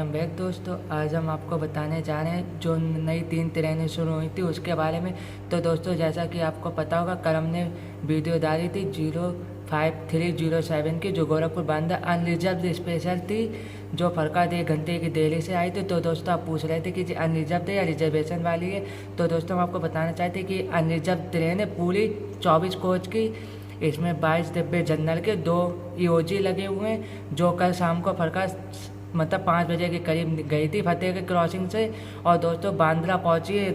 Welcome back दोस्तों। आज हम आपको बताने जा रहे हैं जो नई 3 ट्रेनें शुरू हुई थी उसके बारे में। तो दोस्तों, जैसा कि आपको पता होगा, कल हमने वीडियो डाली थी 05307 की, जो गोरखपुर बांदा अनरिजर्व स्पेशल थी, जो फरकात 1 घंटे की देरी से आई थी। तो दोस्तों, आप पूछ रहे थे कि अनरिजर्व है या रिजर्वेशन वाली है। तो दोस्तों, हम आपको बताना चाहते हैं कि अनरिजर्व ट्रेन है, पूरी 24 कोच की। इसमें 22 डिब्बे जनरल के, 2 ईओजी लगे हुए हैं, जो कल शाम को फरका मतलब 5 बजे के करीब गई थी फतेह के क्रॉसिंग से। और दोस्तों, बांद्रा पहुंची है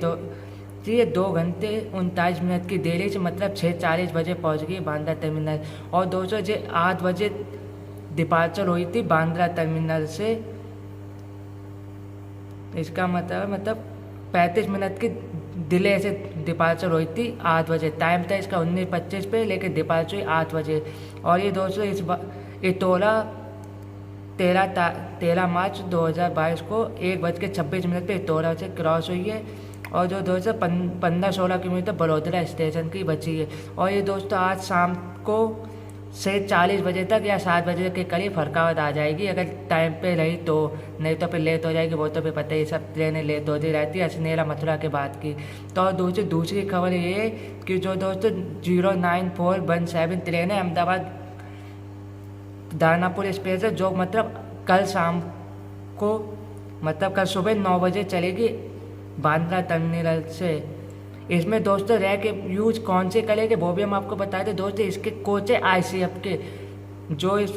2 घंटे 39 मिनट की देरी से, मतलब 6:40 बजे पहुंच गई बांद्रा टर्मिनल। और दोस्तों, जो 8 बजे डिपार्चर हुई थी बांद्रा टर्मिनल से, इसका मतलब 35 मिनट की डिले से डिपार्चर हुई थी 8 बजे। टाइम था इसका 19:25 पे, लेकिन डिपार्चर हुई 8 बजे। और ये दोस्तों, इटोला 13 मार्च 2022 को 1:26 पे इटोला से क्रॉस हुई है। और जो दोस्तों 15-16 किलोमीटर बड़ोदरा स्टेशन की बची है। और ये दोस्तों, आज शाम को 6:40 बजे तक या 7 बजे के करीब फरकावत आ जाएगी, अगर टाइम पे रही तो। नहीं तो फिर लेट हो जाएगी, वो तो फिर पता ही, सब ट्रेनें लेट होती रहती है असनेरा मथुरा के बाद की। तो और दूसरी खबर ये है कि जो दोस्तों 09417 ट्रेन है अहमदाबाद दानापुर स्पेशल, जो मतलब कल शाम को कल सुबह 9 बजे चलेगी बांद्रा टर्मिनल से। इसमें दोस्तों रैक यूज कौन से करेंगे वो भी हम आपको बताते हैं दोस्तों। इसके कोच है ICF के, जो इस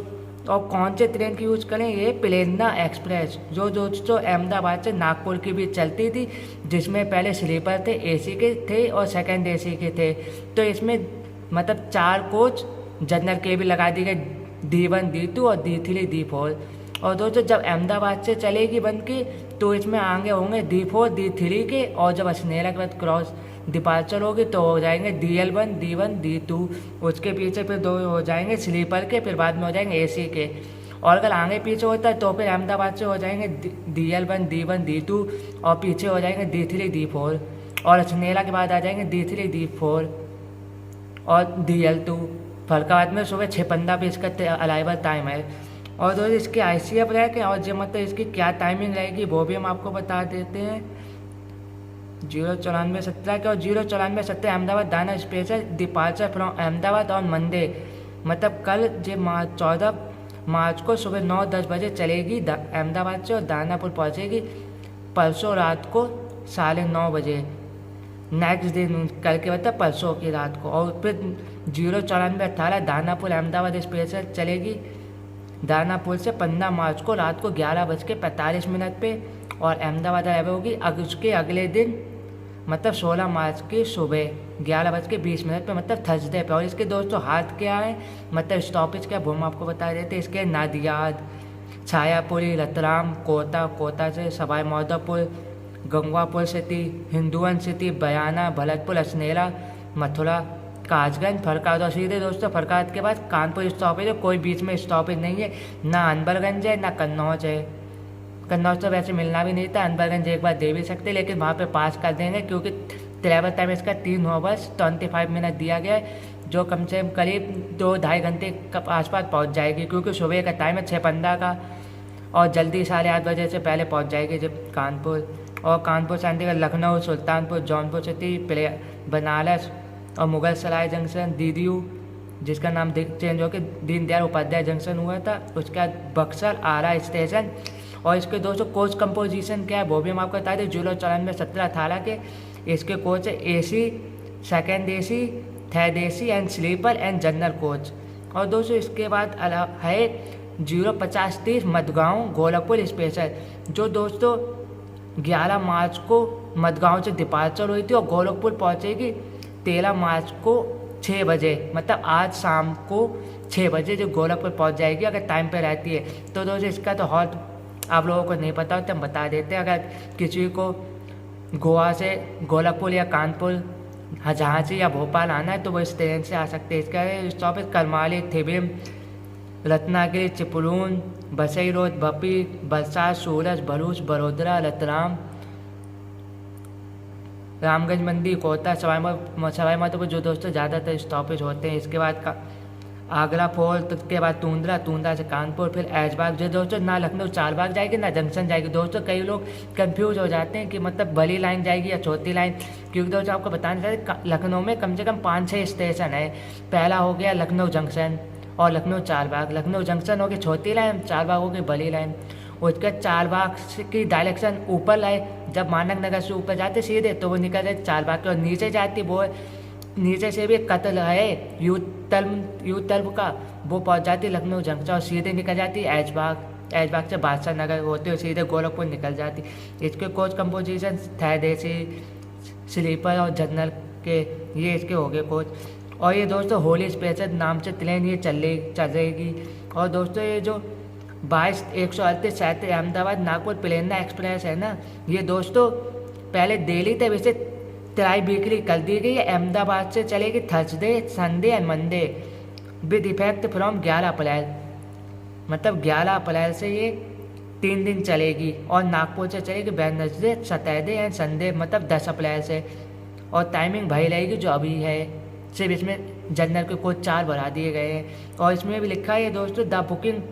और कौन से ट्रेन की यूज करें, ये प्रेरणा एक्सप्रेस, जो दोस्तों अहमदाबाद से नागपुर की भी चलती थी, जिसमें पहले स्लीपर थे, AC के थे और सेकंड AC के थे। तो इसमें 4 कोच जनरल के भी लगा दी गई, D1 D2 और D3 D4। और दोस्तों, जब अहमदाबाद से चलेगी बन के, तो इसमें आगे होंगे D4 D3 के, और जब असनेरा के बाद क्रॉस डिपार्चर होगी तो हो जाएंगे DL1 D1 D2। उसके पीछे फिर 2 हो जाएंगे स्लीपर के, फिर बाद में हो जाएंगे AC के। और अगर आगे पीछे होता है तो फिर अहमदाबाद से हो जाएंगे DL1 D1 D2, और पीछे हो जाएंगे D3 D4, और असनेरा के बाद आ जाएंगे D3 D4 और DL2। फरकाबाद में सुबह 6:15 पे इसका अराइवल टाइम है। और दोस्तों, इसके ICF रैक है, और जो इसकी क्या टाइमिंग रहेगी वो भी हम आपको बता देते हैं। 09417 के और 09417 अहमदाबाद दाना special departure from Ahmedabad on Monday, कल जो 14 मार्च को सुबह 9-10 बजे चलेगी अहमदाबाद से, और दानापुर पहुंचेगी परसों रात को 9:30 बजे, नेक्स्ट दिन, कल के परसों की रात को। और फिर 09418 दानापुर अहमदाबाद स्पेशल चलेगी दानापुर से 15 मार्च को रात को 11:45 पे, और अहमदाबाद अराइव होगी उसके अगले दिन 16 मार्च की सुबह 11:20 पे, थर्सडे पे। और इसके दोस्तों हाथ क्या है, स्टॉपेज क्या, वो हम आपको बता देते हैं। इसके नादियाद, छायापुरी, रतलाम, कोटा से सवाई माधोपुर, गंगवापुर सिटी, हिंदुवन सिटी, बयाना, भरतपुर, असनेरा, मथुरा, कासगंज, फरकात। और सीधे दोस्तों फरकात के बाद कानपुर स्टॉपेज है, कोई बीच में स्टॉपेज नहीं है, ना अनबरगंज है ना कन्नौज है। कन्नौज तो वैसे मिलना भी नहीं था, अनबरगंज एक बार दे भी सकते, लेकिन वहाँ पे पास कर देंगे, क्योंकि ट्रैवल टाइम इसका 3 आवर्स 25 मिनट दिया गया है, जो कम से कम करीब 2-2.5 घंटे के आसपास पहुँच जाएगी, क्योंकि सुबह का टाइम है 6:15 का, और जल्दी 8:30 बजे से पहले पहुँच जाएगी जब कानपुर। और कानपुर से चंडीगढ़, लखनऊ, सुल्तानपुर, जौनपुर सिटी, बनारस और मुगल सराय जंक्शन, DDU, जिसका नाम चेंज होकर दीनदयाल उपाध्याय जंक्शन हुआ था, उसके बाद बक्सर, आरा स्टेशन। और इसके दोस्तों कोच कंपोजिशन क्या है वो भी हम आपको बता दें। 09417 के इसके कोच है AC, second AC, third AC and sleeper and general coach. और दोस्तों, इसके बाद है 05030 मडगांव गोरखपुर स्पेशल, जो दोस्तों 11 मार्च को मडगांव से डिपार्चर हुई थी, और गोरखपुर पहुंचेगी 13 मार्च को 6 बजे, आज शाम को 6 बजे जो गोरखपुर पहुंच जाएगी, अगर टाइम पे रहती है। तो दोस्तों, इसका तो हॉल्ट आप लोगों को नहीं पता होता, हम बता देते हैं। अगर किसी को गोवा से गोरखपुर या कानपुर, झांसी या भोपाल आना है तो वो इस ट्रेन से आ सकते हैं। इसका स्टॉपेज करमाली, थिबिम, रत्नागिरी, चिपलून, बसई रोड, बपी, बलसाड़, सूरज, भरूच, बड़ोदरा, रतलाम, रामगंज मंडी, कोटा, सवाई माधोपुर, जो दोस्तों ज़्यादातर स्टॉपेज होते हैं। इसके बाद आगरा फोर्ट के बाद टूंड्रा, टूंड्रा से कानपुर, फिर ऐशबाग। जो दोस्तों ना लखनऊ चारबाग जाएगी ना जंक्शन जाएगी। दोस्तों कई लोग कंफ्यूज हो जाते हैं कि मतलब बड़ी लाइन जाएगी या छोटी लाइन, क्योंकि दोस्तों आपको बताना चाहिए लखनऊ में कम से कम 5-6 स्टेशन है। पहला हो गया लखनऊ जंक्शन और लखनऊ चारबाग। लखनऊ जंक्शन होगी छोटी लाइन, चारबाग होगी बड़ी लाइन। उसके चारबाग की डायरेक्शन ऊपर लाए, जब मानक नगर से ऊपर जाते सीधे तो वो निकल जाए चारबाग के, और नीचे जाती वो नीचे से भी कत्ल है यूथ तल्ब का, वो पहुंच जाती लखनऊ जंक्शन और सीधे निकल जाती ऐशबाग। ऐशबाग से बादशाह नगर होते हुए सीधे गोरखपुर निकल जाती। इसके कोच कंपोजिशन थे देसी, स्लीपर और जनरल के, ये इसके हो गए कोच। और ये दोस्तों होली स्पेशल नाम से ट्रेन ये चल रहेगी। और दोस्तों ये जो 22-138 अहमदाबाद नागपुर प्लेन्ना एक्सप्रेस है ना, ये दोस्तों पहले दिल्ली तक वैसे ट्राई वीकली कर दी गई है। अहमदाबाद से चलेगी Thursday, Sunday and Monday with effect from 11 अप्रैल। मतलब 11 अप्रैल से ये 3 दिन चलेगी। और नागपुर से चलेगी वेडनेसडे, सैटरडे एंड संडे, मतलब 10 अप्रैल से। और टाइमिंग भाई रहेगी जो अभी है, सिर्फ इसमें जनरल के कोच 4 बढ़ा दिए गए हैं। और इसमें भी लिखा है दोस्तों, the booking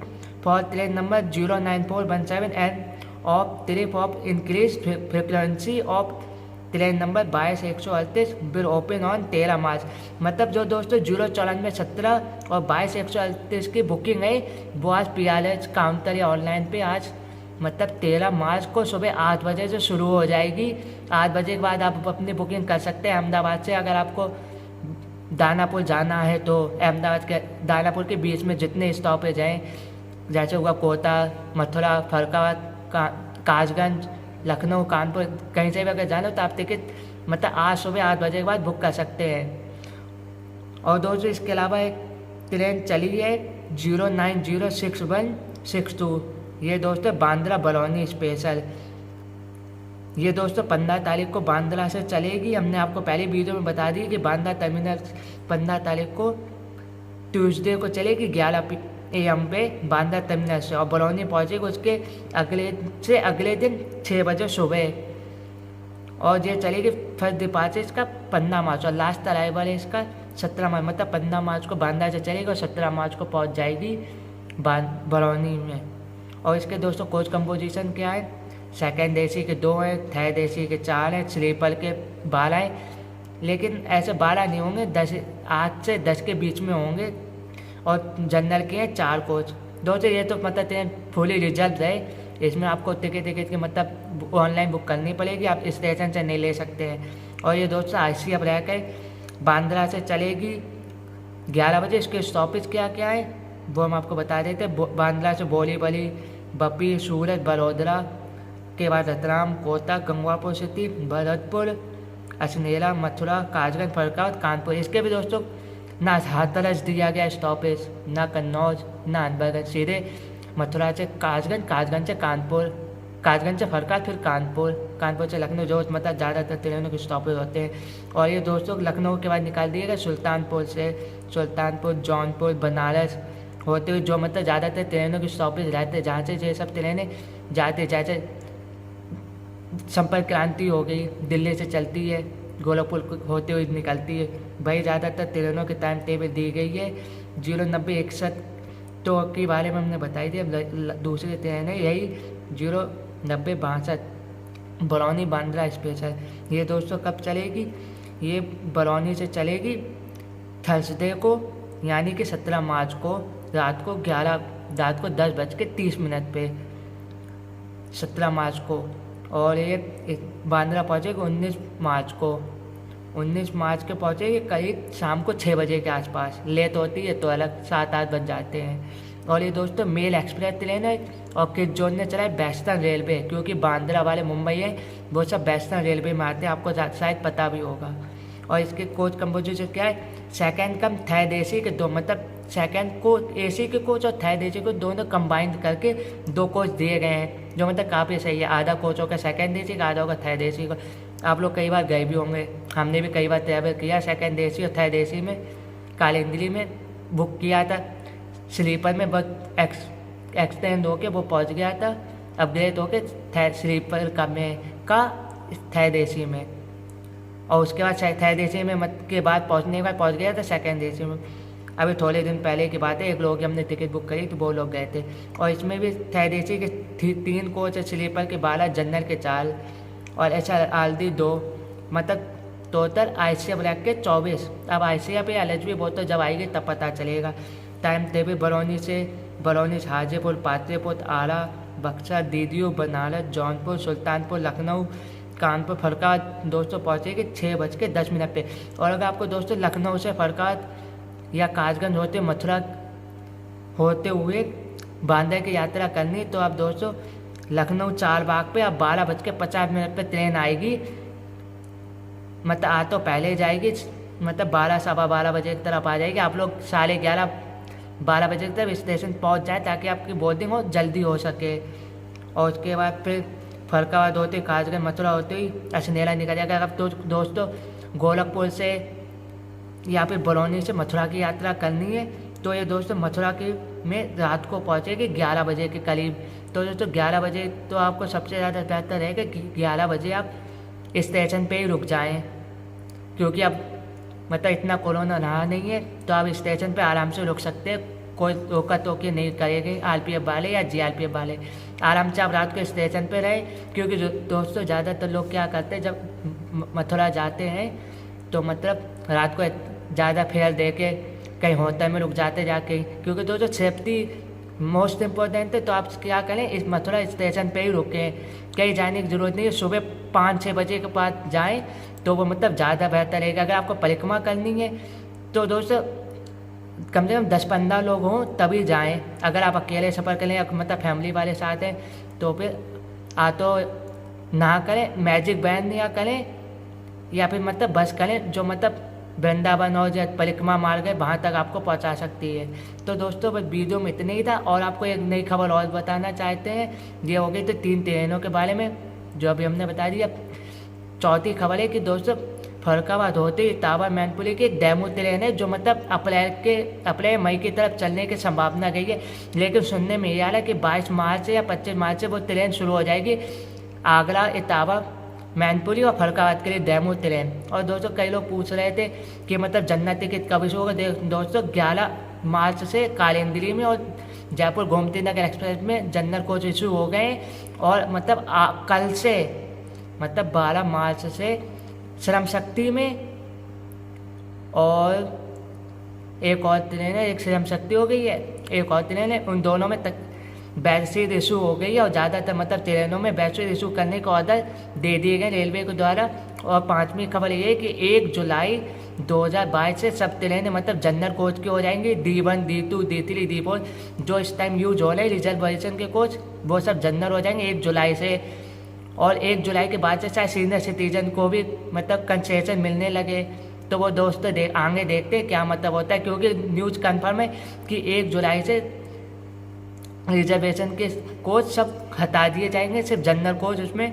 for train number 09417 end of trip of increase frequency of train number 22-138 will open on 13 मार्च। मतलब जो दोस्तों 09417 और 22-138 की बुकिंग है वो आज PRH काउंटर या ऑनलाइन पे आज मतलब 13 मार्च को सुबह 8 बजे से शुरू हो जाएगी। 8 बजे के बाद आप अपनी बुकिंग कर सकते हैं अहमदाबाद से। अगर आपको दानापुर जाना है तो अहमदाबाद के दानापुर के बीच में जितने स्टॉपेज हैं, जैसे हुआ कोटा, मथुरा, फरुखाबाद, कासगंज, लखनऊ, कानपुर, कहीं से भी अगर जाना हो तो आप टिकट मतलब आज सुबह 8 बजे के बाद बुक कर सकते हैं। और दोस्तों इसके अलावा एक ट्रेन चली है 0906162, ये दोस्तों बांद्रा बरौनी स्पेशल। ये दोस्तों 15 तारीख को बांद्रा से चलेगी। हमने आपको पहले वीडियो में बता दी कि बांद्रा टर्मिनल 15 तारीख को ट्यूसडे को चलेगी 11 AM पे बांद्रा टर्मिनल से, और बरौनी पहुँचेगी उसके अगले दिन 6 बजे सुबह। और ये चलेगी फर्स्ट डिपार्चर इसका 15 मार्च और लास्ट अराइवल है इसका 17 मार्च। मतलब 15 मार्च को बांद्रा से चलेगी और 17 मार्च को पहुँच जाएगी बरौनी में। और इसके दोस्तों कोच कंपोजिशन क्या है, सेकेंड AC के 2 हैं, थर्ड AC के 4 हैं, स्लीपर के 12 हैं। लेकिन ऐसे 12 नहीं होंगे, 8 से 10 के बीच में होंगे। और जनरल के हैं 4 कोच। दोस्तों ये तो मतलब ट्रेन फुली रिजर्व है, इसमें आपको टिकट की मतलब ऑनलाइन बुक करनी पड़ेगी, आप स्टेशन से नहीं ले सकते हैं। और ये दोस्तों ICF रह के बांद्रा से चलेगी 11 बजे। इसके स्टॉपेज क्या क्या है वो हम आपको बता देते हैं। बांद्रा से बोरीवली, बपी, सूरत, बड़ोदरा के बाद रतलाम, कोटा, गंगापुर सिटी, भरतपुर, असनेरा, मथुरा, कासगंज, फरुखाबाद, कानपुर। इसके भी दोस्तों ना हाथरस दिया गया स्टॉपेज, ना कन्नौज, ना अनबरगंज, सीधे मथुरा से कासगंज, कासगंज से कानपुर, कासगंज से फरुखाबाद, फिर कानपुर, कानपुर से लखनऊ, जो मतलब ज़्यादातर ट्रेनों के स्टॉपेज होते हैं। और ये दोस्तों लखनऊ के बाद निकाल दिए गए सुल्तानपुर से, सुल्तानपुर, जौनपुर, बनारस होते हुए जो मतलब ज़्यादातर ट्रेनों के स्टॉपेज रहते हैं, जहाँ से ये सब ट्रेनें जाते, जैसे संपर्क क्रांति हो गई, दिल्ली से चलती है, गोरखपुर होते हुए निकलती है। भाई ज़्यादातर ट्रेनों के टाइम टेबल दी गई है। 09061 तो के बारे में हमने बताई थी। अब दूसरी ट्रेन है यही 09062 बरौनी बांद्रा स्पेशल। ये दोस्तों कब चलेगी, ये बरौनी से चलेगी थर्सडे को, यानी कि 17 मार्च को रात को 10:30 पे 17 मार्च को। और ये बांद्रा पहुँचेगी 19 मार्च को। 19 मार्च के पहुँचेगी करीब शाम को 6 बजे के आसपास। लेट होती है तो अलग 7-8 बज जाते हैं। और ये दोस्तों मेल एक्सप्रेस ट्रेन है और किस जोन ने चला है, वेस्टर्न रेलवे, क्योंकि बांद्रा वाले मुंबई है वो सब वेस्टर्न रेलवे में आते हैं, आपको शायद पता भी होगा। और इसके कोच कंपोजिशन क्या है, सेकंड कम थर्ड AC के 2, मतलब सेकंड को AC के कोच और थर्ड AC को दोनों कंबाइंड करके 2 कोच दिए गए हैं, जो मतलब काफ़ी सही है। आधा कोच होगा सेकंड AC का, आधा होगा थर्ड AC का। आप लोग कई बार गए भी होंगे, हमने भी कई बार ट्रैवल किया सेकंड AC और थर्ड AC में। कालिंदी में बुक किया था, स्लीपर में बहुत एक्सटेंड होके वो पहुंच गया था, अपग्रेड होके स्लीपर का थर्ड AC में। और उसके बाद थर्ड AC में के बाद पहुंचने के बाद पहुंच गया था सेकंड AC में। अभी थोड़े दिन पहले की बात है, एक लोग हमने टिकट बुक करी तो वो लोग गए थे। और इसमें भी थर्ड एसी के 3 कोच है, स्लीपर के 12, जनरल के 4 और HRD 2, मतलब टोटल ICF ब्लैक के 24। अब ICF या LHB वो तो जब आएगी तब पता चलेगा। टाइम टेबल बरौनी से हाजीपुर, पाटलिपुत्र, आरा, बक्सर, दीदियों, बनारस, जौनपुर, सुल्तानपुर, लखनऊ, कानपुर, फरक्कात दोस्तों पहुँचेगी 6:10 पे। और अगर आपको दोस्तों लखनऊ से फरक्कात या कासगंज होते मथुरा होते हुए बांद्रा की यात्रा करनी तो आप दोस्तों लखनऊ 4 बाग पे आप 12:50 पे ट्रेन आएगी। मतलब आ तो पहले जाएगी, मतलब 12 सवा 12 बजे की तरफ आ जाएगी। आप लोग 11:30-12 बजे की तरफ स्टेशन पहुंच जाए ताकि आपकी बोर्डिंग हो जल्दी हो सके। और उसके बाद फिर फरक्काबाद होते कासगंज मथुरा होते ही असनेरा निकल जाएगा। अगर तो दोस्तों गोरखपुर से या फिर बरौनी से मथुरा की यात्रा करनी है तो ये दोस्तों मथुरा की में रात को पहुंचेगी 11 बजे के करीब। तो दोस्तों 11 बजे तो आपको सबसे ज़्यादा बेहतर रहेगा कि 11 बजे आप स्टेशन पे ही रुक जाएं, क्योंकि अब मतलब इतना कोरोना रहा नहीं है तो आप स्टेशन पे आराम से रुक सकते हैं। कोई रोका टोकी नहीं करेंगे RPF वाले या GRPF वाले। आराम से आप रात को स्टेशन पे रहे, क्योंकि दोस्तों ज़्यादातर लोग क्या करते हैं जब मथुरा जाते हैं तो मतलब रात को ज़्यादा फेयर दे के कहीं होटल में रुक जाते जाके, क्योंकि दोस्तों सेफ्टी मोस्ट इम्पोर्टेंट है। तो आप क्या करें, इस मथुरा स्टेशन पे ही रुकें, कहीं जाने की ज़रूरत नहीं है। सुबह 5-6 बजे के बाद जाएं तो वो मतलब ज़्यादा बेहतर रहेगा। अगर आपको परिक्रमा करनी है तो दोस्तों कम से कम 10-15 लोग हों तभी जाएं। अगर आप अकेले सफ़र करें या मतलब फैमिली वाले साथ हैं तो फिर तो ना करें, मैजिक वैन या करें या फिर मतलब बस करें जो मतलब वृंदावन और जो परिक्रमा मार्ग है वहाँ तक आपको पहुँचा सकती है। तो दोस्तों बस वीडियो में इतना ही था। और आपको एक नई खबर और बताना चाहते हैं, ये हो गई तो 3 ट्रेनों के बारे में जो अभी हमने बता दिया। चौथी खबर है कि दोस्तों फरक्काबाद होते ही इटावा मैनपुरी की डेमो ट्रेन है जो मतलब अप्रैल मई की तरफ चलने की संभावना गई है, लेकिन सुनने में ये आ रहा है कि 22 मार्च या 25 मार्च से वो ट्रेन शुरू हो जाएगी। आगरा, इटावा, मैनपुरी और फरक्काबाद के लिए डेमो ट्रेन। और दोस्तों कई लोग पूछ रहे थे कि मतलब जनरल टिकट कब इशू होगा। दोस्तों 11 मार्च से कालिंदी में और जयपुर गोमती नगर एक्सप्रेस में जनरल कोच इशू हो गए। और मतलब कल से मतलब 12 मार्च से श्रम शक्ति में और एक और ट्रेन है, एक श्रम शक्ति हो गई है, एक और ट्रेन है, उन दोनों में तक बैच इशू हो गई है। और ज़्यादातर मतलब ट्रेनों में बैच इशू करने का ऑर्डर दे दिए गए रेलवे के द्वारा। और 5वीं खबर ये है कि 1 जुलाई 2022 से सब ट्रेनें मतलब जनरल कोच की हो जाएंगी। D1, D2, D3, D4 जो इस टाइम यूज हो रहे हैं रिजर्वेशन के कोच वो सब जनरल हो जाएंगे 1 जुलाई से। और 1 जुलाई के बाद से शायद सीनियर सिटीजन को भी मतलब कंसेशन मिलने लगे। तो वो दोस्तों आगे देखते हैं क्या मतलब होता है, क्योंकि न्यूज़ कन्फर्म है कि 1 जुलाई से रिजर्वेशन के कोच सब हटा दिए जाएंगे, सिर्फ जनरल कोच उसमें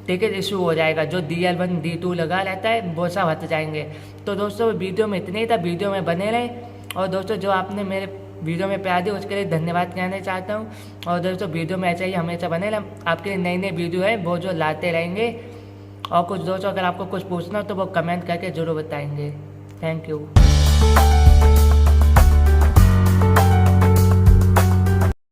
टिकट इशू हो जाएगा। जो DL1, D2 लगा रहता है वो सब हट जाएंगे। तो दोस्तों वीडियो में इतने ही था, वीडियो में बने रहें। और दोस्तों जो आपने मेरे वीडियो में प्यार दिया उसके लिए धन्यवाद कहना चाहता हूँ। और दोस्तों वीडियो में ऐसा ही हमेशा बने रहें, आपके लिए नई वीडियो है वो जो लाते रहेंगे। और कुछ दोस्तों अगर आपको कुछ पूछना हो तो वो कमेंट करके ज़रूर बताएंगे। Thank you.